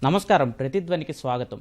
నమస్కారం. ప్రతిధ్వనికి స్వాగతం.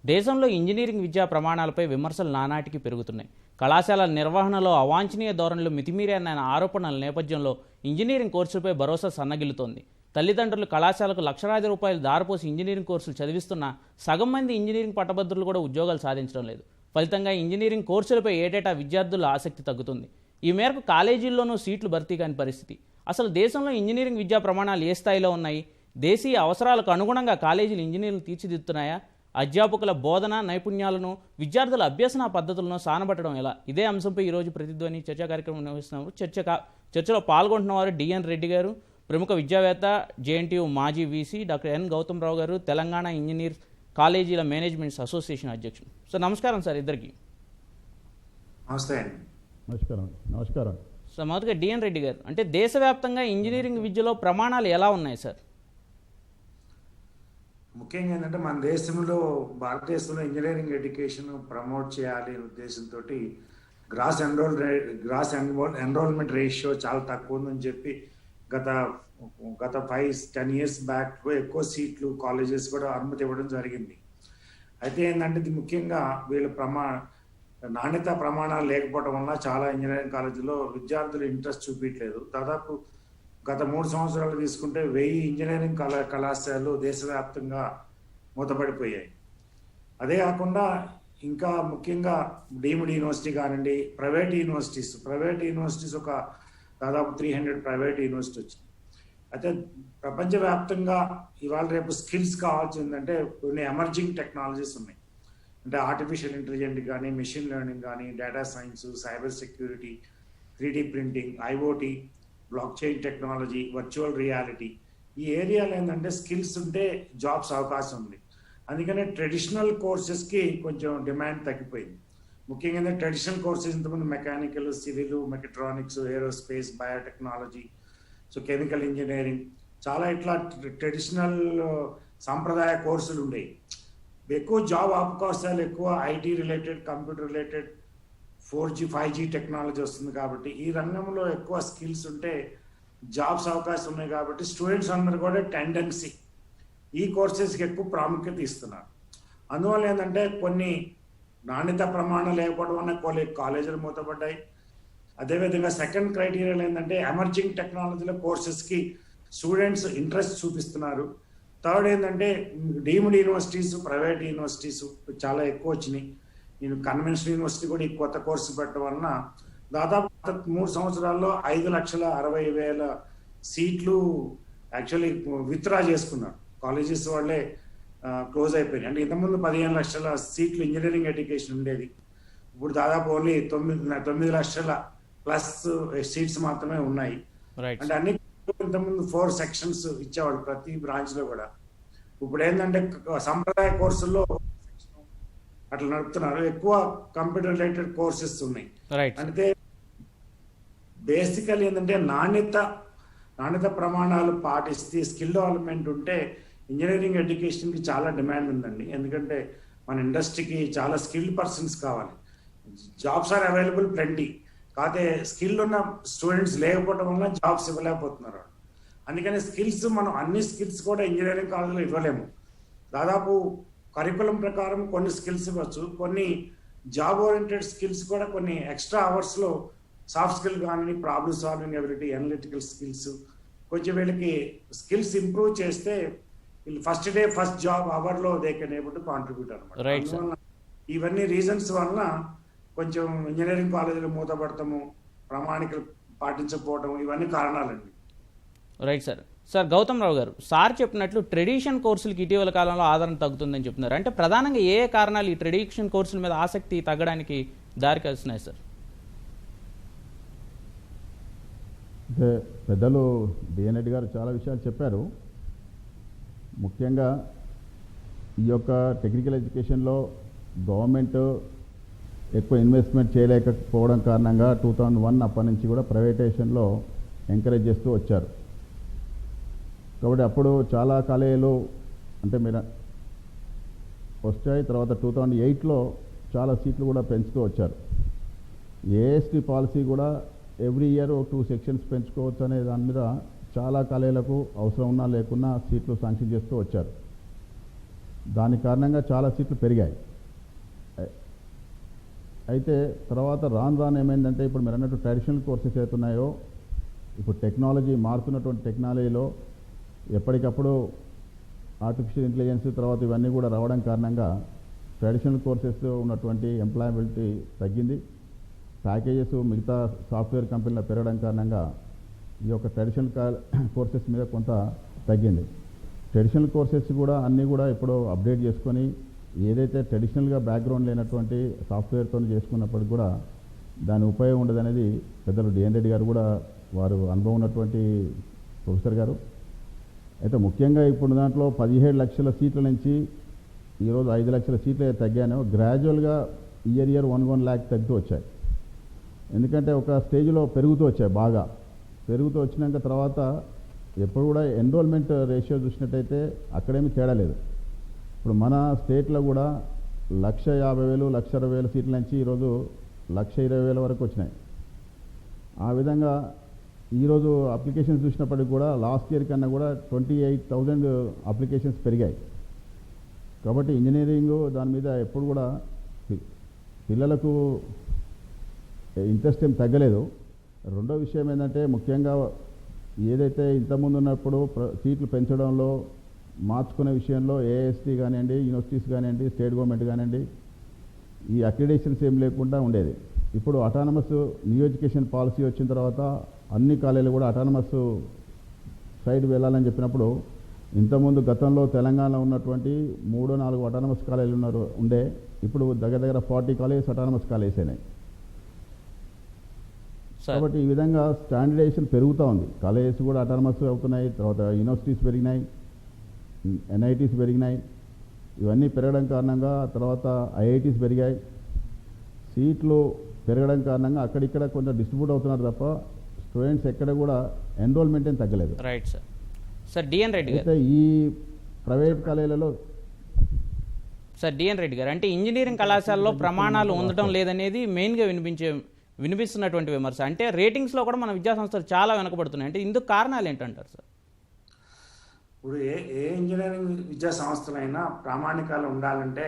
దేశంలో ఇంజనీరింగ్ విద్యా ప్రమాణాలపై విమర్శలు నానాటికి పెరుగుతున్నాయి. కళాశాలల నిర్వహణలో అవాంఛనీయ ధోరణులు మితిమీరాయన్న ఆరోపణల నేపథ్యంలో ఇంజనీరింగ్ కోర్సులపై భరోసా సన్నగిల్లుతోంది. తల్లిదండ్రులు కళాశాలకు లక్షలాది రూపాయలు దారపోసి ఇంజనీరింగ్ కోర్సులు చదివిస్తున్న సగం మంది ఇంజనీరింగ్ పట్టభద్రులు కూడా ఉద్యోగాలు సాధించడం లేదు. ఫలితంగా ఇంజనీరింగ్ కోర్సులపై ఏటేటా విద్యార్థుల ఆసక్తి తగ్గుతుంది. ఈ మేరకు కాలేజీల్లోనూ సీట్లు భర్తీ కాని పరిస్థితి. అసలు దేశంలో ఇంజనీరింగ్ విద్యా ప్రమాణాలు ఏ స్థాయిలో ఉన్నాయి? దేశీయ అవసరాలకు అనుగుణంగా కాలేజీలు ఇంజనీర్లు తీర్చిదిద్దుతున్నాయా? అధ్యాపకుల బోధన నైపుణ్యాలను, విద్యార్థుల అభ్యసన పద్ధతులను సానబట్టడం ఎలా? ఇదే అంశంపై ఈరోజు ప్రతిధ్వని చర్చా కార్యక్రమం నిర్వహిస్తున్నారు. చర్చలో పాల్గొంటున్నవారు డిఎన్ రెడ్డి గారు, ప్రముఖ విద్యావేత్త, జేఎన్టీయూ మాజీ VC, doctor N Gautam Rao గారు, తెలంగాణ ఇంజనీర్ కాలేజీల మేనేజ్మెంట్స్ అసోసియేషన్ అధ్యక్షుడు. సార్ నమస్కారం సార్ ఇద్దరికి. నమస్కారం. సార్ మొదటిగా డిఎన్ రెడ్డి గారు, అంటే దేశవ్యాప్తంగా ఇంజనీరింగ్ విద్యలో ప్రమాణాలు ఎలా ఉన్నాయి సార్? ముఖ్యంగా ఏంటంటే మన దేశంలో, భారతదేశంలో ఇంజనీరింగ్ ఎడ్యుకేషన్ ప్రమోట్ చేయాలి అనే ఉద్దేశంతో గ్రాస్ ఎన్రోల్మెంట్ రేషియో చాలా తక్కువ ఉందని చెప్పి గత 5-10 years బ్యాక్ ఎక్కువ సీట్లు కాలేజెస్ కూడా అనుమతి ఇవ్వడం జరిగింది. అయితే ఏంటంటే ఇది ముఖ్యంగా వీళ్ళ నాణ్యత ప్రమాణాలు లేకపోవడం వల్ల చాలా ఇంజనీరింగ్ కాలేజీలో విద్యార్థులు ఇంట్రెస్ట్ చూపించలేదు. దాదాపు గత 3 సంవత్సరాలు తీసుకుంటే 1000 ఇంజనీరింగ్ కళాశాలలు దేశవ్యాప్తంగా మూతపడిపోయాయి. అదే కాకుండా ఇంకా ముఖ్యంగా డీమ్డ్ యూనివర్సిటీ కానివ్వండి, ప్రైవేట్ యూనివర్సిటీస్ ఒక దాదాపు 300 ప్రైవేట్ యూనివర్సిటీ వచ్చింది. అయితే ప్రపంచవ్యాప్తంగా ఇవాళ రేపు స్కిల్స్ కావాల్సిందంటే కొన్ని ఎమర్జింగ్ టెక్నాలజీస్ ఉన్నాయి. అంటే ఆర్టిఫిషియల్ ఇంటెలిజెన్స్ కానీ, మెషిన్ లెర్నింగ్ కానీ, data science, cyber security, 3D printing, IoT, block chain technology, virtual reality, ఈ ఏరియాలో ఏంటంటే స్కిల్స్ ఉంటే జాబ్స్ అవకాశం ఉంది. అందుకనే ట్రెడిషనల్ కోర్సెస్కి కొంచెం డిమాండ్ తగ్గిపోయింది. ముఖ్యంగా ట్రెడిషనల్ కోర్సెస్ ఇంతకుముందు mechanical, civil, mechatronics, aerospace, biotechnology, so chemical engineering, చాలా ఇట్లా ట్రెడిషనల్ సాంప్రదాయ కోర్సులు ఉండేవి. ఎక్కువ జాబ్ అవకాశాలు ఎక్కువ IT related, computer related, 4G 5G technology వస్తుంది కాబట్టి ఈ రంగంలో ఎక్కువ స్కిల్స్ ఉంటే జాబ్స్ అవకాశం ఉన్నాయి. కాబట్టి స్టూడెంట్స్ అందరూ కూడా టెండెన్సీ ఈ కోర్సెస్కి ఎక్కువ ప్రాముఖ్యత ఇస్తున్నారు. అందువల్ల ఏంటంటే కొన్ని నాణ్యత ప్రమాణం లేకపోవడం వల్ల కొన్ని కాలేజీలు మూతపడ్డాయి. అదేవిధంగా సెకండ్ క్రైటీరియా ఏంటంటే ఎమర్జింగ్ టెక్నాలజీల కోర్సెస్కి స్టూడెంట్స్ ఇంట్రెస్ట్ చూపిస్తున్నారు. థర్డ్ ఏంటంటే డీమ్డ్ యూనివర్సిటీస్, ప్రైవేట్ యూనివర్సిటీస్ చాలా ఎక్కువ వచ్చినాయి. నేను కన్వెన్షనల్ యూనివర్సిటీ కూడా ఈ కొత్త కోర్సు పెట్టడం వలన దాదాపు 3 సంవత్సరాల్లో 5,60,000 సీట్లు యాక్చువల్లీ విత్డ్రా చేసుకున్నారు. కాలేజెస్ వాళ్ళే క్లోజ్ అయిపోయినాయి. అంటే ఇంతకుముందు 15 లక్షల సీట్లు ఇంజనీరింగ్ ఎడ్యుకేషన్ ఉండేది. ఇప్పుడు దాదాపు ఓన్లీ 9 లక్షల ప్లస్ సీట్స్ మాత్రమే ఉన్నాయి. అంటే అన్ని ఇంతకుముందు 4 సెక్షన్స్ ఇచ్చేవాడు ప్రతి బ్రాంచ్ లో కూడా. ఇప్పుడు ఏంటంటే సంప్రదాయ కోర్సుల్లో అట్లా నడుపుతున్నారు. ఎక్కువ కంప్యూటర్ రిలేటెడ్ కోర్సెస్ ఉన్నాయి. అంటే బేసికల్ ఏంటంటే నాణ్యత ప్రమాణాలు పాటిస్తే స్కిల్ డెవలప్మెంట్ ఉంటే ఇంజనీరింగ్ ఎడ్యుకేషన్కి చాలా డిమాండ్ ఉందండి. ఎందుకంటే మన ఇండస్ట్రీకి చాలా స్కిల్డ్ పర్సన్స్ కావాలి. జాబ్స్ ఆర్ అవైలబుల్ ప్లెంటీ, కాకపోతే స్కిల్ ఉన్న స్టూడెంట్స్ లేకపోవడం వల్ల జాబ్స్ ఇవ్వలేకపోతున్నారు. అందుకని స్కిల్స్ మనం అన్ని స్కిల్స్ కూడా ఇంజనీరింగ్ కాలేజీలో ఇవ్వలేము. దాదాపు కరికులం ప్రకారం కొన్ని స్కిల్స్ ఇవ్వచ్చు, కొన్ని జాబ్ ఓరియంటెడ్ స్కిల్స్ కూడా కొన్ని ఎక్స్ట్రా అవర్స్లో సాఫ్ట్ స్కిల్ కానీ, problem solving ability, analytical skills, కొంచెం వీళ్ళకి స్కిల్స్ ఇంప్రూవ్ చేస్తే వీళ్ళు ఫస్ట్ డే ఫస్ట్ జాబ్ అవర్లో they can able to contribute అనమాట. ఇవన్నీ రీజన్స్ వలన కొంచెం ఇంజనీరింగ్ కాలేజీలు మూతపడతాము, ప్రామాణికలు పాటించకపోవడం, ఇవన్నీ కారణాలండి. Right sir. Sir Gautam Rao garu, sir చెప్పినట్లు ట్రెడిషన్ కోర్సులకి ఇటీవల కాలంలో ఆదరణ తగ్గుతుందని చెప్తున్నారు. అంటే ప్రధానంగా ఏ కారణాలు ఈ ట్రెడిషన్ కోర్సుల మీద ఆసక్తి తగ్గడానికి దారి తీస్తున్నాయి సార్? అంటే పెద్దలు డిఎన్ రెడ్డి గారు చాలా విషయాలు చెప్పారు. ముఖ్యంగా ఈ యొక్క టెక్నికల్ ఎడ్యుకేషన్లో గవర్నమెంట్ ఎక్కువ ఇన్వెస్ట్మెంట్ చేయలేకపోవడం కారణంగా 2001 అప్పటి నుంచి కూడా ప్రైవేటైజేషన్లో ఎంకరేజ్ చేస్తూ వచ్చారు. కాబట్టి అప్పుడు చాలా కాలేజీలు అంటే మీరు వచ్చాయి. తర్వాత 2008లో చాలా సీట్లు కూడా పెంచుతూ వచ్చారు. ఏఎస్టీ పాలసీ కూడా ఎవ్రీ ఇయర్ 2 సెక్షన్స్ పెంచుకోవచ్చు అనే దాని మీద చాలా కాలేజీలకు అవసరం ఉన్నా లేకున్నా సీట్లు శాంక్షన్ చేస్తూ వచ్చారు. దాని కారణంగా చాలా సీట్లు పెరిగాయి. అయితే తర్వాత రాను ఏమైందంటే ఇప్పుడు మీరు అన్నట్టు ట్రెడిషనల్ కోర్సెస్ అవుతున్నాయో ఇప్పుడు టెక్నాలజీ మారుతున్నటువంటి టెక్నాలజీలో ఎప్పటికప్పుడు ఆర్టిఫిషియల్ ఇంటెలిజెన్స్ తర్వాత ఇవన్నీ కూడా రావడం కారణంగా ట్రెడిషనల్ కోర్సెస్లో ఉన్నటువంటి ఎంప్లాయబిలిటీ తగ్గింది. ప్యాకేజెస్ మిగతా సాఫ్ట్వేర్ కంపెనీలో పెరగడం కారణంగా ఈ యొక్క ట్రెడిషనల్ కోర్సెస్ మీద కొంత తగ్గింది. ట్రెడిషనల్ కోర్సెస్ కూడా అన్నీ కూడా ఇప్పుడు అప్డేట్ చేసుకొని ఏదైతే ట్రెడిషనల్గా బ్యాక్గ్రౌండ్ లేనటువంటి సాఫ్ట్వేర్తో చేసుకున్నప్పటికి కూడా దాని ఉపయోగం ఉండదు అనేది పెద్దలు డిఎన్ రెడ్డి గారు కూడా వారు అనుభవం ఉన్నటువంటి ప్రొఫెసర్ గారు. అయితే ముఖ్యంగా ఇప్పుడు దాంట్లో 17 లక్షల సీట్ల నుంచి ఈరోజు 5 లక్షల సీట్లు తగ్గాను. గ్రాడ్యువల్గా ఇయర్ 1 lakh తగ్గుతూ వచ్చాయి. ఎందుకంటే ఒక స్టేజ్లో పెరుగుతూ వచ్చాయి, బాగా పెరుగుతూ వచ్చినాక తర్వాత ఎప్పుడు కూడా ఎన్రోల్మెంట్ రేషియో చూసినట్టయితే అక్కడేమీ తేడా లేదు. ఇప్పుడు మన స్టేట్లో కూడా 1,50,000 1,60,000 సీట్ల నుంచి ఈరోజు 1,20,000 వరకు వచ్చినాయి. ఆ విధంగా ఈరోజు అప్లికేషన్స్ చూసినప్పటికి కూడా లాస్ట్ ఇయర్ కన్నా కూడా 28,000 అప్లికేషన్స్ పెరిగాయి. కాబట్టి ఇంజనీరింగ్ దాని మీద ఎప్పుడు కూడా పిల్లలకు ఇంట్రెస్ట్ ఏం తగ్గలేదు. రెండో విషయం ఏంటంటే ముఖ్యంగా ఏదైతే ఇంతకుముందు ఉన్నప్పుడు సీట్లు పెంచడంలో మార్చుకునే విషయంలో ఏఎస్టీ కానివ్వండి, యూనివర్సిటీస్ కానివ్వండి, స్టేట్ గవర్నమెంట్ కానివ్వండి, ఈ అక్రిడేషన్స్ ఏం లేకుండా ఉండేది. ఇప్పుడు అటానమస్ న్యూ ఎడ్యుకేషన్ పాలసీ వచ్చిన తర్వాత అన్ని కాలేజీలు కూడా అటానమస్ సైడ్ వెళ్ళాలని చెప్పినప్పుడు ఇంతకుముందు గతంలో తెలంగాణలో ఉన్నటువంటి 3-4 అటానమస్ కాలేజీలు ఉండే ఇప్పుడు దగ్గర 40 కాలేజెస్ అటానమస్ కాలేజెస్ అయినాయి. కాబట్టి ఈ విధంగా స్టాండర్డైజేషన్ పెరుగుతూ ఉంది. కాలేజెస్ కూడా అటానమస్ అవుతున్నాయి, తర్వాత యూనివర్సిటీస్ పెరిగినాయి, ఎన్ఐటీస్ పెరిగినాయి. ఇవన్నీ పెరగడం కారణంగా తర్వాత ఐఐటీస్ పెరిగాయి. సీట్లు పెరగడం కారణంగా అక్కడిక్కడ కొంచెం డిస్ట్రిబ్యూట్ అవుతున్నారు తప్ప స్టూడెంట్స్ ఎక్కడ కూడా ఎన్రోల్మెంట్ ఏం తగ్గలేదు. Right sir. Sir DN Reddy గారు, అయితే ఈ ప్రైవేట్ కాలేజీలలో సార్ డిఎన్ రెడ్డి గారు, అంటే ఇంజనీరింగ్ కళాశాలలో ప్రమాణాలు ఉండటం లేదనేది మెయిన్గా వినిపిస్తున్నటువంటి విమర్శ. అంటే రేటింగ్స్లో కూడా మన విద్యాసంస్థలు చాలా వెనకబడుతున్నాయి. అంటే ఇందుకు కారణాలు ఏంటంటారు సార్? ఇప్పుడు ఏ ఇంజనీరింగ్ విద్యా సంస్థలైనా ప్రామాణికాలు ఉండాలంటే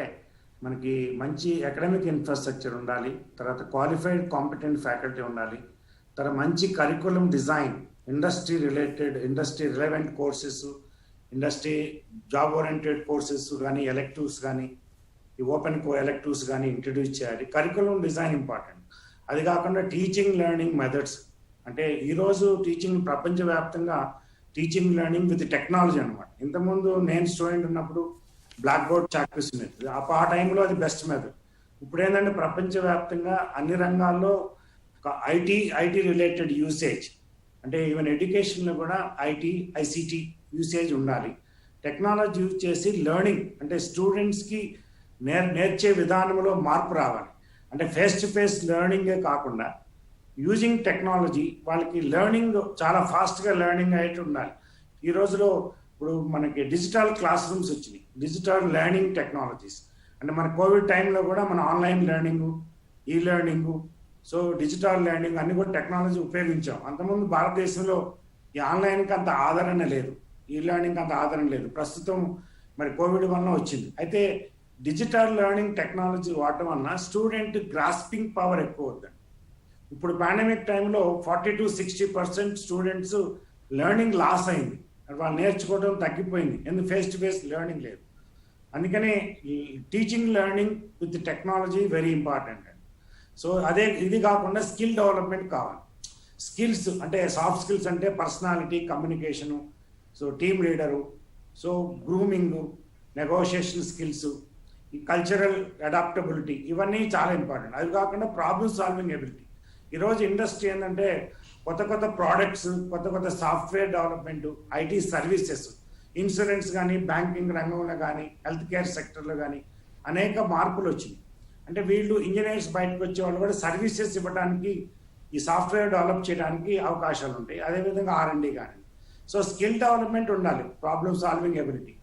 మనకి మంచి అకాడమిక్ ఇన్ఫ్రాస్ట్రక్చర్ ఉండాలి, తర్వాత క్వాలిఫైడ్ కాంపిటెంట్ ఫ్యాకల్టీ ఉండాలి, తర్వాత మంచి curriculum design, industry relevant courses, industry job oriented courses కానీ ఎలెక్టివ్స్ కానీ ఈ ఓపెన్ ఎలెక్టివ్స్ కానీ ఇంట్రడ్యూస్ చేయాలి. Curriculum design important. అది కాకుండా టీచింగ్ లెర్నింగ్ మెథడ్స్, అంటే ఈరోజు టీచింగ్ ప్రపంచవ్యాప్తంగా టీచింగ్ లెర్నింగ్ విత్ టెక్నాలజీ అనమాట. ఇంతకుముందు నేను స్టూడెంట్ ఉన్నప్పుడు బ్లాక్ బోర్డ్ చాక్పీస్ ఉండేది, ఆ టైంలో అది బెస్ట్ మెథడ్. ఇప్పుడు ఏంటంటే ప్రపంచవ్యాప్తంగా అన్ని రంగాల్లో ఐటీ రిలేటెడ్ యూసేజ్, అంటే ఈవెన్ ఎడ్యుకేషన్లో కూడా ఐసిటి యూసేజ్ ఉండాలి. టెక్నాలజీ యూజ్ చేసి లెర్నింగ్, అంటే స్టూడెంట్స్కి నేర్చే విధానంలో మార్పు రావాలి. అంటే ఫేస్ టు ఫేస్ లెర్నింగే కాకుండా యూజింగ్ టెక్నాలజీ వాళ్ళకి లెర్నింగ్ చాలా ఫాస్ట్గా లెర్నింగ్ అయ్యేట్టు ఉండాలి. ఈ రోజులో ఇప్పుడు మనకి డిజిటల్ క్లాస్ రూమ్స్ వచ్చినాయి, డిజిటల్ లెర్నింగ్ టెక్నాలజీస్. అంటే మన కోవిడ్ టైంలో కూడా మన ఆన్లైన్ లెర్నింగు, ఈ లెర్నింగు, సో డిజిటల్ లెర్నింగ్ అన్ని కూడా టెక్నాలజీ ఉపయోగించాం. అంతకుముందు భారతదేశంలో ఈ ఆన్లైన్కి అంత ఆదరణ లేదు, ఈ లెర్నింగ్కి అంత ఆదరణ లేదు. ప్రస్తుతం మరి కోవిడ్ వల్ల వచ్చింది. అయితే డిజిటల్ లెర్నింగ్ టెక్నాలజీ వాడటం వలన స్టూడెంట్ గ్రాస్పింగ్ పవర్ ఎక్కువ అవుతుంది. ఇప్పుడు పాండమిక్ టైంలో 40-60% స్టూడెంట్స్ లెర్నింగ్ లాస్ అయింది, వాళ్ళు నేర్చుకోవడం తగ్గిపోయింది, ఎందుకు ఫేస్ టు ఫేస్ లెర్నింగ్ లేదు. అందుకని teaching learning with technology very important. So ఇది కాకుండా స్కిల్ డెవలప్మెంట్ కావాలి. స్కిల్స్ అంటే సాఫ్ట్ స్కిల్స్ అంటే personality, communication, so team leader, so grooming, negotiation skills, ఈ కల్చరల్ అడాప్టబిలిటీ, ఇవన్నీ చాలా ఇంపార్టెంట్. అది కాకుండా ప్రాబ్లమ్ సాల్వింగ్ ఎబిలిటీ. ఈరోజు ఇండస్ట్రీ ఏంటంటే కొత్త ప్రోడక్ట్స్, కొత్త software development, IT services, insurance కానీ, బ్యాంకింగ్ రంగంలో కానీ, హెల్త్ కేర్ సెక్టర్లో కానీ అనేక మార్పులు వచ్చినాయి. అంటే వీళ్ళు ఇంజనీర్స్ బయటకు వచ్చే వాళ్ళు కూడా సర్వీసెస్ ఇవ్వడానికి, ఈ సాఫ్ట్వేర్ డెవలప్ చేయడానికి అవకాశాలు ఉంటాయి. అదేవిధంగా R&D కానీ. సో స్కిల్ డెవలప్మెంట్ ఉండాలి, ప్రాబ్లమ్ సాల్వింగ్ ఎబిలిటీ.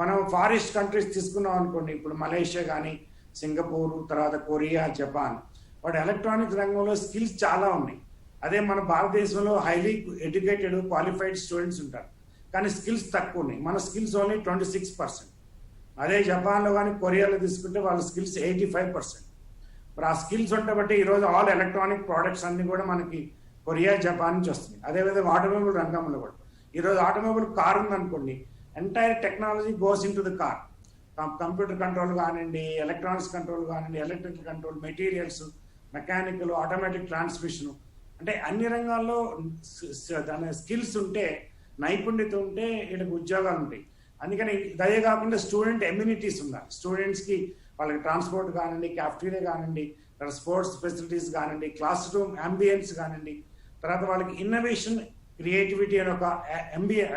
మనం ఫారిస్ట్ కంట్రీస్ తీసుకున్నాం అనుకోండి, ఇప్పుడు మలేషియా కానీ, సింగపూర్, తర్వాత కొరియా, జపాన్, వాటి ఎలక్ట్రానిక్స్ రంగంలో స్కిల్స్ చాలా ఉన్నాయి. అదే మన భారతదేశంలో హైలీ ఎడ్యుకేటెడ్ క్వాలిఫైడ్ స్టూడెంట్స్ ఉంటారు, కానీ స్కిల్స్ తక్కువ ఉన్నాయి. మన స్కిల్స్ ఓన్లీ 26%. అదే జపాన్లో కానీ కొరియాలో తీసుకుంటే వాళ్ళ స్కిల్స్ 85%. మరి ఆ స్కిల్స్ ఉంటే బట్టి ఈరోజు ఆల్ ఎలక్ట్రానిక్ ప్రోడక్ట్స్ అన్ని కూడా మనకి కొరియా జపాన్ నుంచి వస్తున్నాయి. అదేవిధంగా ఆటోమొబైల్ రంగంలో కూడా ఈరోజు ఆటోమొబైల్ కార్ ఉందనుకోండి, entire technology goes in to the car. Computer control కానివ్వండి, ఎలక్ట్రానిక్స్ కంట్రోల్ కానివ్వండి, electrical control, materials, mechanical, automatic transmission, అంటే అన్ని రంగాల్లో దాని స్కిల్స్ ఉంటే, నైపుణ్యత ఉంటే వీళ్ళకి ఉద్యోగాలు ఉంటాయి. అందుకని ఇదే కాకుండా స్టూడెంట్ ఎమ్యూనిటీస్ ఉండాలి. స్టూడెంట్స్కి వాళ్ళకి ట్రాన్స్పోర్ట్ కానివ్వండి, క్యాఫ్టీరియా కానివ్వండి, తర్వాత స్పోర్ట్స్ ఫెసిలిటీస్ కానివ్వండి, క్లాస్ రూమ్ అంబియన్స్ కానివ్వండి, తర్వాత వాళ్ళకి ఇన్నోవేషన్, క్రియేటివిటీ అనే ఒక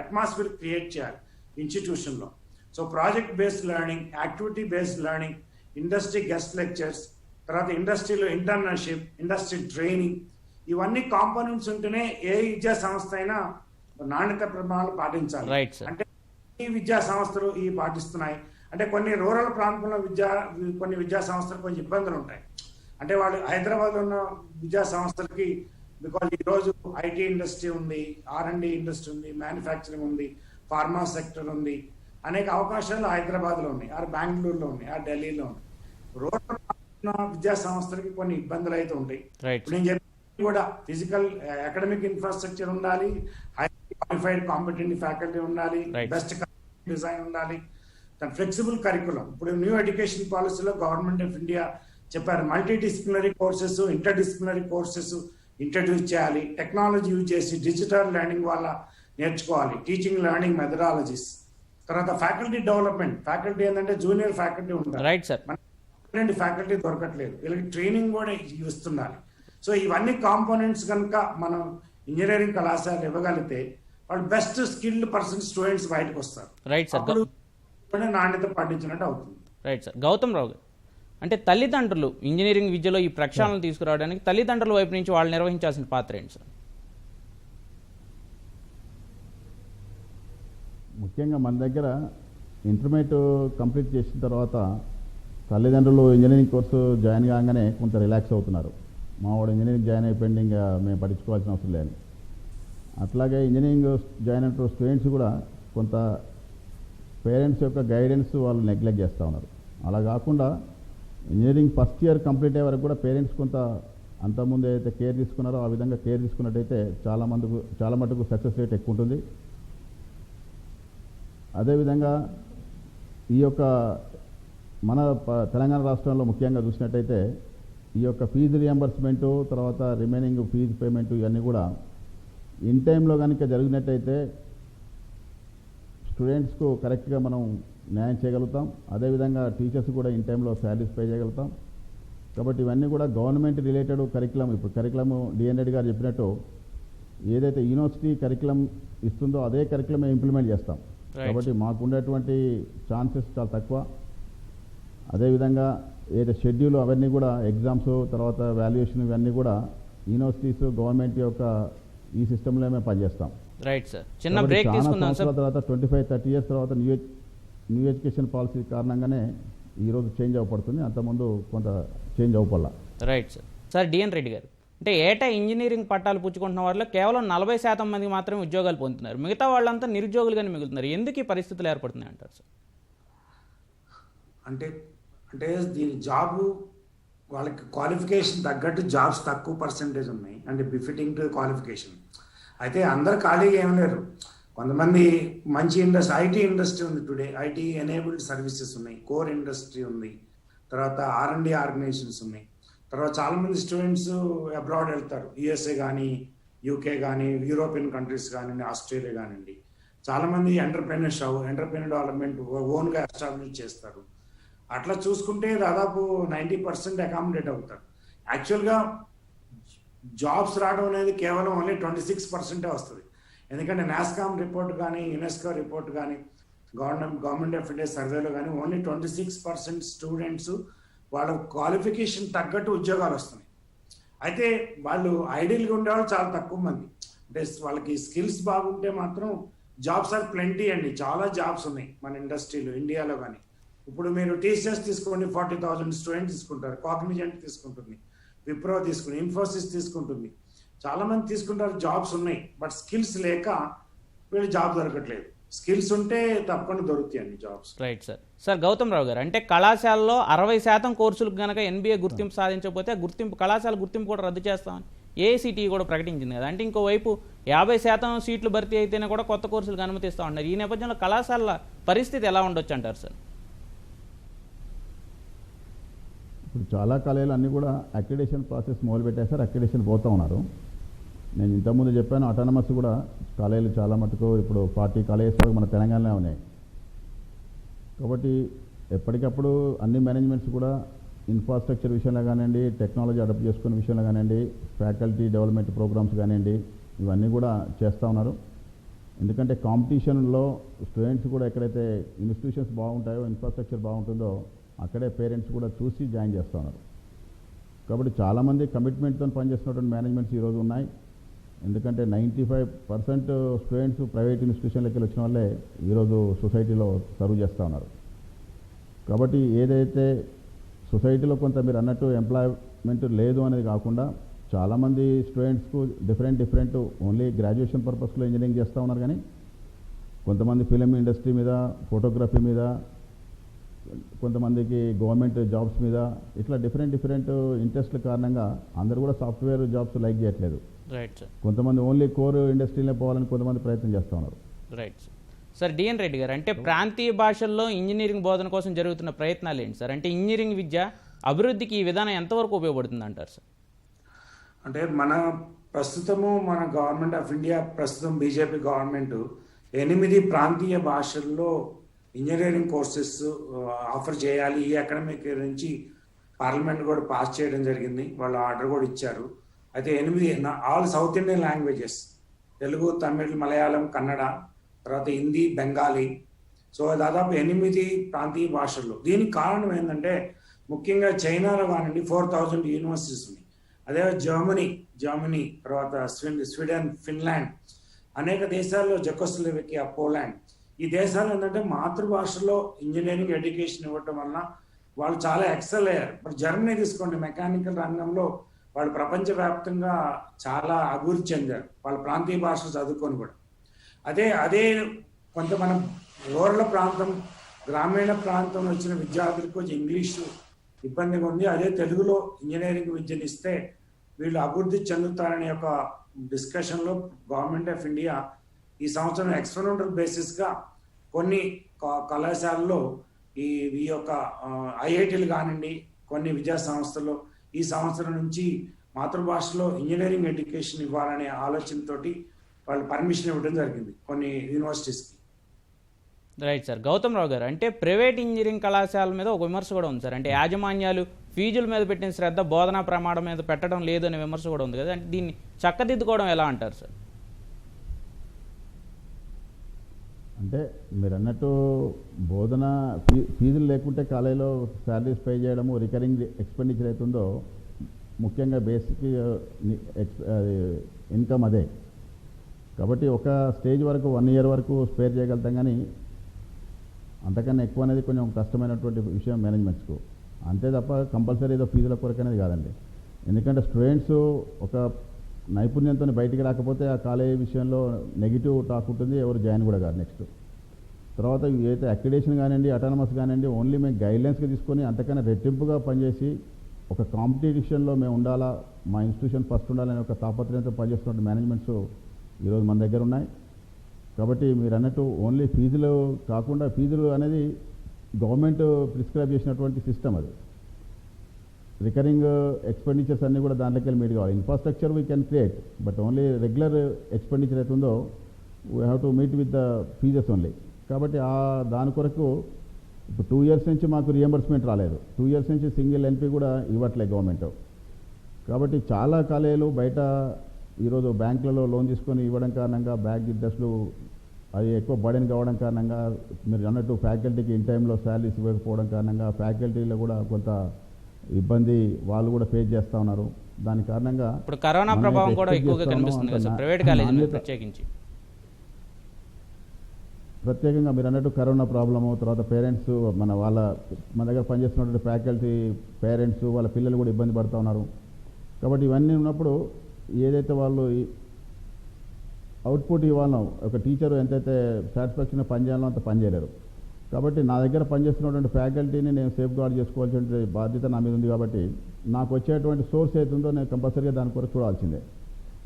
అట్మాస్ఫియర్ క్రియేట్ చేయాలి ఇన్స్టిట్యూషన్లో. So project based learning, activity based learning, industry guest lectures, తర్వాత ఇండస్ట్రీలో ఇంటర్న్షిప్, ఇండస్ట్రీ ట్రైనింగ్, ఇవన్నీ కాంపోనెంట్స్ ఉంటేనే ఏ విద్యా సంస్థ అయినా నాణ్యత ప్రమాణాలు పాటించాలి. అంటే ఈ విద్యా సంస్థలు ఈ పాటిస్తున్నాయి అంటే కొన్ని రూరల్ ప్రాంతంలో కొన్ని విద్యా సంస్థలు కొంచెం ఇబ్బందులు ఉంటాయి. అంటే వాళ్ళు హైదరాబాద్లో ఉన్న విద్యా సంస్థలకి, బికాజ్ ఈరోజు ఐటీ ఇండస్ట్రీ ఉంది, R&D ఇండస్ట్రీ ఉంది, మ్యానుఫ్యాక్చరింగ్ ఉంది, ఫార్మా సెక్టర్ ఉంది, అనేక అవకాశాలు హైదరాబాద్లో ఉన్నాయి, బెంగళూరులో ఉన్నాయి, ఢిల్లీలో ఉన్నాయి. రూరల్ విద్యా సంస్థలకి కొన్ని ఇబ్బందులు అయితే ఉంటాయి. నేను చెప్పి కూడా ఫిజికల్ అకాడమిక్ ఇన్ఫ్రాస్ట్రక్చర్ ఉండాలి, హై క్వాలిఫైడ్ కాంపిటెంట్ ఫ్యాకల్టీ ఉండాలి, బెస్ట్ డిజైన్ ఉండాలి, ఫ్లెక్సిబుల్ కరికులం. ఇప్పుడు న్యూ ఎడ్యుకేషన్ పాలసీలో గవర్నమెంట్ ఆఫ్ ఇండియా చెప్పారు, multi disciplinary courses, inter disciplinary courses introduce చేయాలి, టెక్నాలజీ యూజ్ చేసి డిజిటల్ లెర్నింగ్ వల్ల నేర్చుకోవాలి, టీచింగ్ లెర్నింగ్ మెథడాలజీస్, తర్వాత ఫ్యాకల్టీ డెవలప్మెంట్. ఫ్యాకల్టీ ఏంటంటే జూనియర్ ఫ్యాకల్టీ ఉంటారు, ఫ్యాకల్టీ దొరకట్లేదు, వీళ్ళకి ట్రైనింగ్ కూడా ఇస్తుండాలి. సో ఇవన్నీ కాంపోనెంట్స్ కనుక మనం ఇంజనీరింగ్ కళాశాల ఇవ్వగలిగితే వాళ్ళు బెస్ట్ స్కిల్డ్ పర్సన్ స్టూడెంట్స్ బయటకు వస్తారు. నాణ్యత పాటించినట్టు అవుతుంది. Right sir. గౌతమ్ రావు గారు, అంటే తల్లిదండ్రులు ఇంజనీరింగ్ విద్యలో ఈ ప్రక్షాళన తీసుకురావడానికి తల్లిదండ్రుల వైపు నుంచి వాళ్ళు నిర్వహించాల్సిన పాత్ర ఏంటి సార్? ముఖ్యంగా మన దగ్గర ఇంటర్మీడియట్ కంప్లీట్ చేసిన తర్వాత తల్లిదండ్రులు ఇంజనీరింగ్ కోర్సు జాయిన్ కాగానే కొంత రిలాక్స్ అవుతున్నారు. మా వాడు ఇంజనీరింగ్ జాయిన్ అయిపోయింది, ఇంకా మేము పట్టించుకోవాల్సిన అవసరం లేదు. అట్లాగే ఇంజనీరింగ్ జాయిన్ అయిన స్టూడెంట్స్ కూడా కొంత పేరెంట్స్ యొక్క గైడెన్స్ వాళ్ళు నెగ్లెక్ట్ చేస్తూ ఉన్నారు. అలా కాకుండా ఇంజనీరింగ్ ఫస్ట్ ఇయర్ కంప్లీట్ అయ్యే వరకు కూడా పేరెంట్స్ కొంత అంతకుముందు ఏదైతే కేర్ తీసుకున్నారో ఆ విధంగా కేర్ తీసుకున్నట్టయితే చాలా మటుకు సక్సెస్ రేట్ ఎక్కువ ఉంటుంది. అదేవిధంగా ఈ యొక్క మన తెలంగాణ రాష్ట్రంలో ముఖ్యంగా చూసినట్టయితే ఈ యొక్క ఫీజు రియంబర్స్మెంటు, తర్వాత రిమైనింగ్ ఫీజు పేమెంటు ఇవన్నీ కూడా ఇన్ టైంలో కనుక జరిగినట్టయితే స్టూడెంట్స్కు కరెక్ట్గా మనం న్యాయం చేయగలుగుతాం. అదేవిధంగా టీచర్స్ కూడా ఇన్ టైంలో శాలరీస్ పే చేయగలుగుతాం. కాబట్టి ఇవన్నీ కూడా గవర్నమెంట్ రిలేటెడ్ కరికులం. ఇప్పుడు కరికులము డిఎన్ రెడ్డి గారు చెప్పినట్టు ఏదైతే యూనివర్సిటీ కరికులం ఇస్తుందో అదే కరికులమే ఇంప్లిమెంట్ చేస్తాం. కాబట్టి మాకు ఉండేటువంటి ఛాన్సెస్ చాలా తక్కువ. అదేవిధంగా ఏదైతే షెడ్యూల్ అవన్నీ కూడా ఎగ్జామ్స్, తర్వాత వాల్యుయేషన్ ఇవన్నీ కూడా యూనివర్సిటీస్ గవర్నమెంట్ యొక్క ఈ సిస్టంలో మేము పనిచేస్తాం. Right sir. చిన్న బ్రేక్ తీసుకుందాం సార్. తర్వాత 25-30 ఇయర్స్ తర్వాత న్యూ ఎడ్యుకేషన్ పాలసీ కారణంగానే ఈరోజు చేంజ్ అవ్వబడుతుంది, అంతకుముందు కొంత చేంజ్ అవ్వపడాల. Right sir. Sir DN Reddy garu, అంటే ఏటా ఇంజనీరింగ్ పట్టాలు పుచ్చుకుంటున్న వాళ్ళలో కేవలం 40% మంది మాత్రమే ఉద్యోగాలు పొందుతున్నారు, మిగతా వాళ్ళంతా నిరుద్యోగులుగానే మిగులుతున్నారు. ఎందుకు ఈ పరిస్థితులు ఏర్పడుతున్నాయి అంటారు సార్? అంటే దీని జాబు వాళ్ళకి క్వాలిఫికేషన్ తగ్గట్టు జాబ్స్ తక్కువ పర్సెంటేజ్ ఉన్నాయి, అంటే బిఫిటింగ్ టు క్వాలిఫికేషన్. అయితే అందరు ఖాళీగా ఏం లేరు. కొంతమంది మంచి ఇండస్ట్రీ, ఐటీ ఇండస్ట్రీ ఉంది టుడే, ఐటీ ఎనేబుల్డ్ సర్వీసెస్ ఉన్నాయి, కోర్ ఇండస్ట్రీ ఉంది, తర్వాత R&D ఆర్గనైజేషన్స్ ఉన్నాయి. తర్వాత చాలామంది స్టూడెంట్స్ అబ్రాడ్ వెళ్తారు, USA కానీ, UK కానీ, యూరోపియన్ కంట్రీస్ కానివ్వండి, ఆస్ట్రేలియా కానివ్వండి. చాలామంది ఎంటర్ప్రెన్యూర్ డెవలప్మెంట్ ఓన్గా ఎస్టాబ్లిష్ చేస్తారు. అట్లా చూసుకుంటే దాదాపు 90% అకామిడేట్ అవుతారు. యాక్చువల్గా జాబ్స్ రావడం అనేది కేవలం ఓన్లీ 26% వస్తుంది. ఎందుకంటే నాస్కామ్ రిపోర్ట్ కానీ, యునెస్కో రిపోర్ట్ కానీ, గవర్నమెంట్ ఆఫ్ ఇండియా సర్వేలో కానీ ఓన్లీ 26% స్టూడెంట్స్ వాళ్ళ క్వాలిఫికేషన్ తగ్గట్టు ఉద్యోగాలు వస్తున్నాయి. అయితే వాళ్ళు ఐడియల్గా ఉండేవాళ్ళు చాలా తక్కువ మంది. అంటే వాళ్ళకి స్కిల్స్ బాగుంటే మాత్రం జాబ్స్ ఆర్ ప్లెంటీ అండి, చాలా జాబ్స్ ఉన్నాయి మన ఇండస్ట్రీలో, ఇండియాలో కానీ. ఇప్పుడు మీరు TCS తీసుకోండి, 40,000 స్టూడెంట్స్ తీసుకుంటారు, కాగ్నిజెంట్ తీసుకుంటుంది, విప్రో తీసుకుని, ఇన్ఫోసిస్ తీసుకుంటుంది, చాలా మంది తీసుకుంటారు, జాబ్స్ ఉన్నాయి. బట్ స్కిల్స్ లేక వీళ్ళు జాబ్ దొరకట్లేదు. స్కిల్స్ ఉంటే తప్పకుండా దొరుకుతాయండి jobs. Right sir. Sir Gautam Rao garu, అంటే కళాశాలలో 60% కోర్సులకు కనుక ఎన్బిఏ గుర్తింపు సాధించకపోతే కళాశాల గుర్తింపు కూడా రద్దు చేస్తామని ఏఐసిటిఈ కూడా ప్రకటించింది కదా. అంటే ఇంకోవైపు 50% సీట్లు భర్తీ అయితేనే కూడా కొత్త కోర్సులకు అనుమతిస్తూ ఉన్నారు. ఈ నేపథ్యంలో కళాశాలల పరిస్థితి ఎలా ఉండొచ్చు అంటారు సార్? ఇప్పుడు చాలా కాలేజీలు అన్నీ కూడా అక్రిడేషన్ ప్రాసెస్ మొదలుపెట్టేసారు, అక్రిడేషన్ పోతూ ఉన్నారు. నేను ఇంతకుముందు చెప్పాను, అటానమస్ కూడా కాలేజీలు చాలా మటుకు ఇప్పుడు 40 కాలేజెస్ వరకు మన తెలంగాణలో ఉన్నాయి. కాబట్టి ఎప్పటికప్పుడు అన్ని మేనేజ్మెంట్స్ కూడా ఇన్ఫ్రాస్ట్రక్చర్ విషయంలో కానివ్వండి, టెక్నాలజీ అడాప్ట్ చేసుకునే విషయంలో కానివ్వండి, ఫ్యాకల్టీ డెవలప్మెంట్ ప్రోగ్రామ్స్ కానివ్వండి, ఇవన్నీ కూడా చేస్తూ ఉన్నారు. ఎందుకంటే కాంపిటీషన్లో స్టూడెంట్స్ కూడా ఎక్కడైతే ఇన్స్టిట్యూషన్స్ బాగుంటాయో, ఇన్ఫ్రాస్ట్రక్చర్ బాగుంటుందో అక్కడే పేరెంట్స్ కూడా చూసి జాయిన్ చేస్తూ ఉన్నారు. కాబట్టి చాలామంది కమిట్మెంట్తో పనిచేస్తున్నటువంటి మేనేజ్మెంట్స్ ఈరోజు ఉన్నాయి. ఎందుకంటే 95% స్టూడెంట్స్ ప్రైవేట్ ఇన్స్టిట్యూషన్లకి వచ్చిన వాళ్ళే ఈరోజు సొసైటీలో సర్వ్ చేస్తూ ఉన్నారు. కాబట్టి ఏదైతే సొసైటీలో కొంత మీరు అన్నట్టు ఎంప్లాయ్మెంట్ లేదు అనేది కాకుండా చాలామంది స్టూడెంట్స్కు డిఫరెంట్ ఓన్లీ గ్రాడ్యుయేషన్ పర్పస్లో ఇంజనీరింగ్ చేస్తూ ఉన్నారు. కానీ కొంతమంది ఫిలిం ఇండస్ట్రీ మీద, ఫోటోగ్రఫీ మీద, కొంతమందికి గవర్నమెంట్ జాబ్స్ మీద, ఇట్లా డిఫరెంట్ ఇంట్రెస్ట్ల కారణంగా అందరూ కూడా సాఫ్ట్వేర్ జాబ్స్ లైక్ చేయట్లేదు. Right sir. కొంతమంది ఓన్లీ కోర్ ఇండస్ట్రీలో పోవాలని కొంతమంది ప్రయత్నం చేస్తూ ఉన్నారు. Right sir. Sir DN Reddy garu, అంటే ప్రాంతీయ భాషల్లో ఇంజనీరింగ్ బోధన కోసం జరుగుతున్న ప్రయత్నాలు ఏంటి సార్? అంటే ఇంజనీరింగ్ విద్య అభివృద్ధికి ఈ విధానం ఎంతవరకు ఉపయోగపడుతుంది అంటారు సార్? అంటే మన గవర్నమెంట్ ఆఫ్ ఇండియా ప్రస్తుతం బీజేపీ గవర్నమెంట్ 8 ప్రాంతీయ భాషల్లో ఇంజనీరింగ్ కోర్సెస్ ఆఫర్ చేయాలి ఈ అకాడమిక్ ఇయర్ నుంచి పార్లమెంట్ కూడా పాస్ చేయడం జరిగింది. వాళ్ళు ఆర్డర్ కూడా ఇచ్చారు. అయితే 8 all south Indian languages, Telugu, Tamil, Malayalam, Kannada, తర్వాత హిందీ, బెంగాలీ, సో దాదాపు 8 ప్రాంతీయ భాషల్లో. దీనికి కారణం ఏంటంటే ముఖ్యంగా చైనాలో కానివ్వండి 4000 యూనివర్సిటీస్ ఉన్నాయి. అదే జర్మనీ, తర్వాత స్వీడన్, ఫిన్లాండ్, అనేక దేశాల్లో, జెకోస్లోవేకియా, పోలాండ్, ఈ దేశాలు ఏంటంటే మాతృభాషలో ఇంజనీరింగ్ ఎడ్యుకేషన్ ఇవ్వటం వలన వాళ్ళు చాలా ఎక్సెల్ అయ్యారు. ఇప్పుడు జర్మనీ తీసుకోండి, మెకానికల్ రంగంలో వాళ్ళు ప్రపంచవ్యాప్తంగా చాలా అభివృద్ధి చెందారు, వాళ్ళ ప్రాంతీయ భాషలు చదువుకొని కూడా. అదే కొంత మనం రూరల్ ప్రాంతం, గ్రామీణ ప్రాంతంలో వచ్చిన విద్యార్థులకు కొంచెం ఇంగ్లీషు ఇబ్బందిగా ఉంది. అదే తెలుగులో ఇంజనీరింగ్ విద్యను ఇస్తే వీళ్ళు అభివృద్ధి చెందుతారనే ఒక డిస్కషన్లో గవర్నమెంట్ ఆఫ్ ఇండియా ఈ సంవత్సరం ఎక్స్పెరిమెంటల్ బేసిస్గా కొన్ని కళాశాలలో ఈ యొక్క ఐఐటీలు కానివ్వండి, కొన్ని విద్యా సంస్థల్లో ఈ సంవత్సరం నుంచి మాతృభాషలో ఇంజనీరింగ్ ఎడ్యుకేషన్ ఇవ్వాలనే ఆలోచనతోటి వాళ్ళు పర్మిషన్ ఇవ్వడం జరిగింది కొన్ని యూనివర్సిటీస్కి. Right sir. గౌతమ్ రావు గారు, అంటే ప్రైవేట్ ఇంజనీరింగ్ కళాశాల మీద ఒక విమర్శ కూడా ఉంది సార్. అంటే యాజమాన్యాలు ఫీజుల మీద పెట్టిన శ్రద్ధ బోధనా ప్రమాణం మీద పెట్టడం లేదు అనే విమర్శ కూడా ఉంది కదా. అంటే దీన్ని చక్కదిద్దుకోవడం ఎలా అంటారు సార్? అంటే మీరు అన్నట్టు బోధన ఫీజులు లేకుంటే కాలేజీలో శాలరీస్ పే చేయడము, రికరింగ్ ఎక్స్పెండిచర్ అవుతుందో ముఖ్యంగా బేసిక్ ఇన్కమ్ అదే. కాబట్టి ఒక స్టేజ్ వరకు 1 year వరకు స్పేర్ చేయగలుగుతాం. కానీ అంతకన్నా ఎక్కువ అనేది కొంచెం కష్టమైనటువంటి విషయం మేనేజ్మెంట్స్కు. అంతే తప్ప కంపల్సరీ ఏదో ఫీజుల కొరకు అనేది కాదండి. ఎందుకంటే స్టూడెంట్స్ ఒక నైపుణ్యంతో బయటికి రాకపోతే ఆ కాలేజీ విషయంలో నెగిటివ్ టాక్ ఉంటుంది, ఎవరు జాయిన్ కూడా కాదు. నెక్స్ట్ తర్వాత ఏదైతే అక్రిడేషన్ కానివ్వండి, అటానమస్ కానివ్వండి, ఓన్లీ మేము గైడ్లైన్స్గా తీసుకొని అంతకన్నా రెట్టింపుగా పనిచేసి ఒక కాంపిటీషన్లో మేము ఉండాలా, మా ఇన్స్టిట్యూషన్ ఫస్ట్ ఉండాలనే ఒక తాపత్రయంతో పనిచేస్తున్న మేనేజ్మెంట్స్ ఈరోజు మన దగ్గర ఉన్నాయి. కాబట్టి మీరు అన్నట్టు ఓన్లీ ఫీజులు కాకుండా, ఫీజులు అనేది గవర్నమెంట్ ప్రిస్క్రైబ్ చేసినటువంటి సిస్టమ్. అది రికరింగ్ ఎక్స్పెండిచర్స్ అన్నీ కూడా దాంట్లోకి వెళ్ళి మీట్ కావాలి. Infrastructure we can create, but only regular expenditure అవుతుందో we have to meet with the fees only. కాబట్టి దాని కొరకు ఇప్పుడు 2 years నుంచి మాకు రియంబర్స్మెంట్ రాలేదు. 2 years నుంచి సింగిల్ ఎన్పీ కూడా ఇవ్వట్లేదు గవర్నమెంట్. కాబట్టి చాలా కాలేజీలు బయట ఈరోజు బ్యాంకులలో లోన్ తీసుకొని ఇవ్వడం కారణంగా బ్యాంక్ ఇంట్రెస్ట్లు అది ఎక్కువ బర్డెన్ కావడం కారణంగా, మీరు అన్నట్టు ఫ్యాకల్టీకి ఇన్ టైంలో శాలరీస్ ఇవ్వకపోవడం కారణంగా ఫ్యాకల్టీలో కూడా కొంత ఇబ్బంది వాళ్ళు కూడా ఫేస్ చేస్తూ ఉన్నారు. దాని కారణంగా ఇప్పుడు కరోనా ప్రభావం కూడా ఎక్కువగా కనిపిస్తుంది కదా సార్ ప్రైవేట్ కాలేజీలో ప్రత్యేకించి. ప్రత్యేకంగా మీరు అన్నట్టు కరోనా ప్రాబ్లము, తర్వాత పేరెంట్స్ మన దగ్గర పనిచేస్తున్నటువంటి ఫ్యాకల్టీ పేరెంట్స్ వాళ్ళ పిల్లలు కూడా ఇబ్బంది పడుతూ ఉన్నారు. కాబట్టి ఇవన్నీ ఉన్నప్పుడు ఏదైతే వాళ్ళు అవుట్పుట్ ఇవ్వాలనో ఒక టీచరు ఎంతైతే సాటిస్ఫాక్షన్ పనిచేయాలో అంత పనిచేయలేరు. కాబట్టి నా దగ్గర పనిచేస్తున్నటువంటి ఫ్యాకల్టీని నేను సేఫ్ గార్డ్ చేసుకోవాల్సిన బాధ్యత నా మీద ఉంది. కాబట్టి నాకు వచ్చేటువంటి సోర్స్ అవుతుందో నేను కంపల్సరీగా దాని కొరకు చూడాల్సిందే.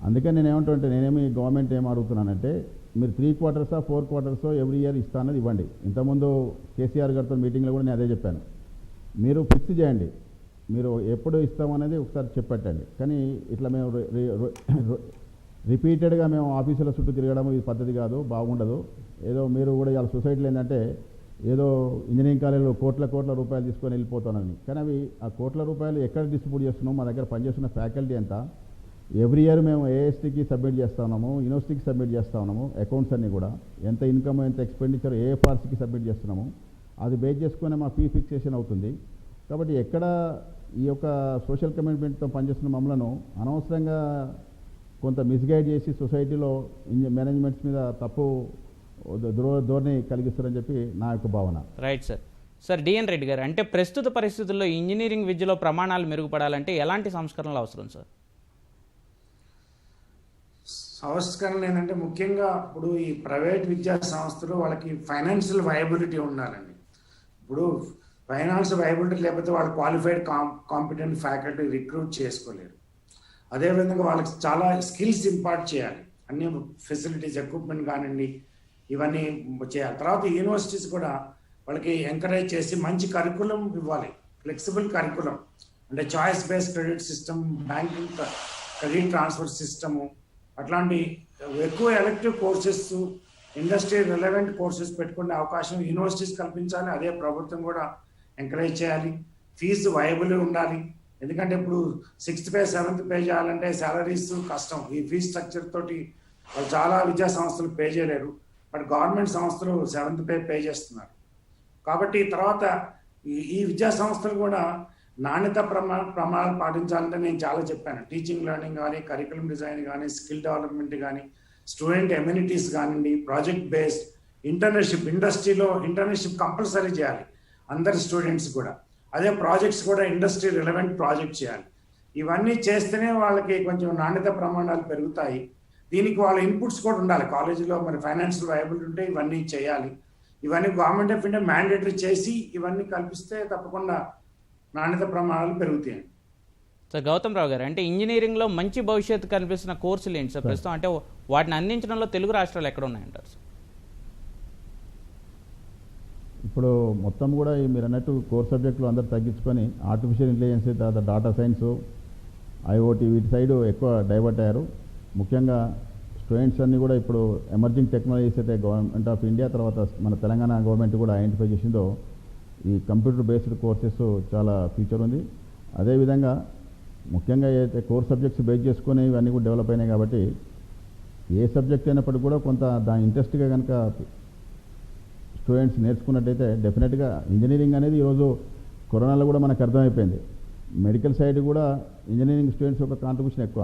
అందుకని నేను ఏమంటుంటే నేనేమి గవర్నమెంట్ ఏం అడుగుతున్నానంటే మీరు 3 quarters 4 quarters ఎవ్రీ ఇయర్ ఇస్తానది ఇవ్వండి. ఇంతకుముందు కేసీఆర్ గారితో మీటింగ్లో కూడా నేను అదే చెప్పాను. మీరు ఫిక్స్ చేయండి, మీరు ఎప్పుడు ఇస్తామనేది ఒకసారి చెప్పట్టండి. కానీ ఇట్లా మేము రిపీటెడ్గా మేము ఆఫీసుల చుట్టూ తిరగడం ఇది పద్ధతి కాదు, బాగుండదు. ఏదో మీరు కూడా ఇవాళ సొసైటీలో ఏంటంటే ఏదో ఇంజనీరింగ్ కాలేజీలో కోట్ల రూపాయలు తీసుకొని వెళ్ళిపోతానని. కానీ అవి ఆ కోట్ల రూపాయలు ఎక్కడ డిస్ట్రిబ్యూట్ చేస్తున్నాం, మా దగ్గర పనిచేస్తున్న ఫ్యాకల్టీ ఎంత, ఎవ్రీ ఇయర్ మేము ఏఎస్టీకి సబ్మిట్ చేస్తూ ఉన్నాము, యూనివర్సిటీకి సబ్మిట్ చేస్తూ ఉన్నాము, అకౌంట్స్ అన్నీ కూడా ఎంత ఇన్కమ్ ఎంత ఎక్స్పెండిచర్ ఏఎఫ్ఆర్సీకి సబ్మిట్ చేస్తున్నాము. అది బేస్ చేసుకునే మా ఫీ ఫిక్సేషన్ అవుతుంది. కాబట్టి ఎక్కడ ఈ యొక్క సోషల్ కమిట్మెంట్తో పనిచేస్తున్న మమ్మలను అనవసరంగా కొంత మిస్గైడ్ చేసి సొసైటీలో మేనేజ్మెంట్స్ మీద తప్పు ధోరణి కలిగిస్తారని చెప్పి నా యొక్క భావన. Right sir. Sir DN Reddy garu, అంటే ప్రస్తుత పరిస్థితుల్లో ఇంజనీరింగ్ విద్యలో ప్రమాణాలు మెరుగుపడాలంటే ఎలాంటి సంస్కరణలు అవసరం సార్? సంస్కరణలు ఏంటంటే ముఖ్యంగా ఇప్పుడు ఈ ప్రైవేట్ విద్యా సంస్థలు వాళ్ళకి ఫైనాన్షియల్ వయబిలిటీ ఉండాలండి. ఇప్పుడు ఫైనాన్షియల్ వయబిలిటీ లేకపోతే వాళ్ళు క్వాలిఫైడ్ కాంపిటెంట్ ఫ్యాకల్టీ రిక్రూట్ చేసుకోలేరు. అదేవిధంగా వాళ్ళకి చాలా స్కిల్స్ ఇంపార్ట్ చేయాలి, అన్ని ఫెసిలిటీస్ ఎక్విప్మెంట్ కానివ్వండి ఇవన్నీ చేయాలి. తర్వాత యూనివర్సిటీస్ కూడా వాళ్ళకి ఎంకరేజ్ చేసి మంచి కరికులం ఇవ్వాలి, ఫ్లెక్సిబుల్ కరికులం, అంటే choice based credit system, banking credit transfer system, అట్లాంటి ఎక్కువ elective courses, industry relevant courses పెట్టుకునే అవకాశం యూనివర్సిటీస్ కల్పించాలి. అదే ప్రభుత్వం కూడా ఎంకరేజ్ చేయాలి. ఫీజు వయబుల్ ఉండాలి. ఎందుకంటే ఇప్పుడు 6th పే 7th పే చేయాలంటే శాలరీస్ కష్టం. ఈ ఫీజ్ స్ట్రక్చర్ తోటి వాళ్ళు చాలా విద్యా సంస్థలు పే చేయలేరు. బట్ గవర్నమెంట్ సంస్థలు 7th పే చేస్తున్నారు. కాబట్టి తర్వాత ఈ విద్యా సంస్థలు కూడా నాణ్యత ప్రమాణాలు పాటించాలంటే నేను చాలా చెప్పాను. టీచింగ్ లెర్నింగ్ కానీ, కరికులం డిజైన్ కానీ, స్కిల్ డెవలప్మెంట్ కానీ, స్టూడెంట్ ఎమ్యూనిటీస్ కానివ్వండి, ప్రాజెక్ట్ బేస్డ్ ఇంటర్న్షిప్, ఇండస్ట్రీలో ఇంటర్న్షిప్ కంపల్సరీ చేయాలి అందరి స్టూడెంట్స్ కూడా. అదే ప్రాజెక్ట్స్ కూడా ఇండస్ట్రీ రిలవెంట్ ప్రాజెక్ట్ చేయాలి. ఇవన్నీ చేస్తేనే వాళ్ళకి కొంచెం నాణ్యత ప్రమాణాలు పెరుగుతాయి. దీనికి వాళ్ళ ఇన్పుట్స్ కూడా ఉండాలి. కాలేజీలో మరి ఫైనాన్షియల్ వయబిలిటీ ఉంటే ఇవన్నీ చేయాలి. ఇవన్నీ గవర్నమెంట్ ఆఫ్ ఇండియా మ్యాండేటరీ చేసి ఇవన్నీ కల్పిస్తే తప్పకుండా నాణ్యత ప్రమాణాలు పెరుగుతాయి. సార్ గౌతమ్ రావు గారు, అంటే ఇంజనీరింగ్లో మంచి భవిష్యత్తు కనిపిస్తున్న కోర్సులు ఏంటి సార్ ప్రస్తుతం? అంటే వాటిని అందించడంలో తెలుగు రాష్ట్రాలు ఎక్కడ ఉన్నాయంటారు సార్? ఇప్పుడు మొత్తం కూడా మీరు అన్నట్టు కోర్ సబ్జెక్టులు అందరూ తగ్గించుకొని ఆర్టిఫిషియల్ ఇంటెలిజెన్స్, తర్వాత డాటా సైన్స్, ఐఓటీ వీటి సైడ్ ఎక్కువ డైవర్ట్ అయ్యారు. ముఖ్యంగా స్టూడెంట్స్ అన్నీ కూడా ఇప్పుడు ఎమర్జింగ్ టెక్నాలజీస్ అయితే గవర్నమెంట్ ఆఫ్ ఇండియా తర్వాత మన తెలంగాణ గవర్నమెంట్ కూడా ఐడెంటిఫై చేసిందో ఈ కంప్యూటర్ బేస్డ్ కోర్సెస్ చాలా ఫ్యూచర్ ఉంది. అదేవిధంగా ముఖ్యంగా ఏదైతే కోర్ సబ్జెక్ట్స్ బేస్ చేసుకుని ఇవన్నీ కూడా డెవలప్ అయినాయి. కాబట్టి ఏ సబ్జెక్ట్ అయినప్పటికీ కూడా కొంత దాని ఇంట్రెస్ట్గా కనుక స్టూడెంట్స్ నేర్చుకున్నట్టయితే డెఫినెట్గా ఇంజనీరింగ్ అనేది ఈరోజు కరోనాలో కూడా మనకు అర్థమైపోయింది. మెడికల్ సైడ్ కూడా ఇంజనీరింగ్ స్టూడెంట్స్ యొక్క కాంట్రిబ్యూషన్ ఎక్కువ.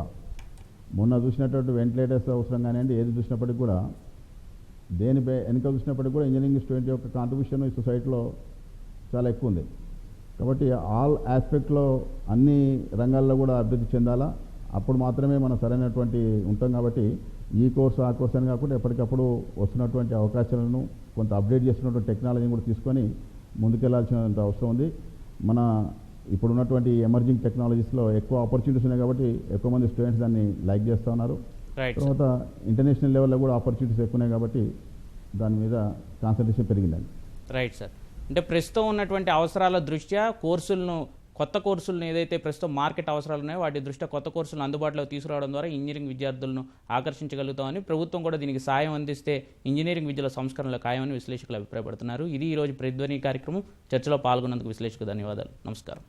మొన్న చూసినటువంటి వెంటిలేటర్స్ అవసరం కానివ్వండి, ఏది చూసినప్పటికి కూడా దేని వెనుక చూసినప్పటికి కూడా ఇంజనీరింగ్ స్టూడెంట్ యొక్క కాంట్రిబ్యూషన్ ఈ సొసైటీలో చాలా ఎక్కువ ఉంది. కాబట్టి ఆల్ ఆస్పెక్ట్లో అన్ని రంగాల్లో కూడా అభివృద్ధి చెందాలా. అప్పుడు మాత్రమే మనం సరైనటువంటి ఉంటాం. కాబట్టి ఈ కోర్సు ఆ కోర్సు అని కాకుండా ఎప్పటికప్పుడు వస్తున్నటువంటి అవకాశాలను కొంత అప్డేట్ చేస్తున్నటువంటి టెక్నాలజీని కూడా తీసుకొని ముందుకెళ్లాల్సినంత అవసరం ఉంది. మన ఇప్పుడున్నటువంటి ఎమర్జింగ్ టెక్నాలజీస్లో ఎక్కువ ఆపర్చునిటీస్ ఉన్నాయి కాబట్టి ఎక్కువ మంది స్టూడెంట్స్ దాన్ని లైక్ చేస్తూ ఉన్నారు. తర్వాత ఇంటర్నేషనల్ లెవెల్లో కూడా ఆపర్చునిటీస్ ఎక్కువ ఉన్నాయి కాబట్టి దాని మీద కాన్సన్ట్రేషన్ పెరిగిందండి. Right sir. అంటే ప్రస్తుతం ఉన్నటువంటి అవసరాల దృష్ట్యా కొత్త కోర్సులను ఏదైతే ప్రస్తుతం మార్కెట్ అవసరాలు ఉన్నాయో వాటి దృష్ట్యా కొత్త కోర్సులను అందుబాటులో తీసుకురావడం ద్వారా ఇంజనీరింగ్ విద్యార్థులను ఆకర్షించగలుగుతామని, ప్రభుత్వం కూడా దీనికి సాయం అందిస్తే ఇంజనీరింగ్ విద్యలో సంస్కరణలు ఖాయమని విశ్లేషకులు అభిప్రాయపడుతున్నారు. ఇది ఈరోజు ప్రతిధ్వని కార్యక్రమం. చర్చలో పాల్గొన్నందుకు విశ్లేషకు ధన్యవాదాలు. నమస్కారం.